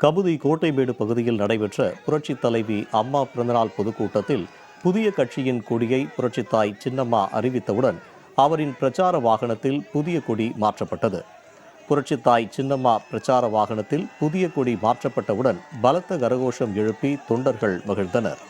கமுதி கோட்டைமேடு பகுதியில் நடைபெற்ற புரட்சித் தலைவி அம்மா பிறந்தநாள் பொதுக்கூட்டத்தில் புதிய கட்சியின் கொடியை புரட்சித்தாய் சின்னம்மா அறிவித்தவுடன் அவரின் பிரச்சார வாகனத்தில் புதிய கொடி மாற்றப்பட்டது. புரட்சித்தாய் சின்னம்மா பிரச்சார வாகனத்தில் புதிய கொடி மாற்றப்பட்டவுடன் பலத்த கரகோஷம் எழுப்பி தொண்டர்கள் மகிழ்ந்தனர்.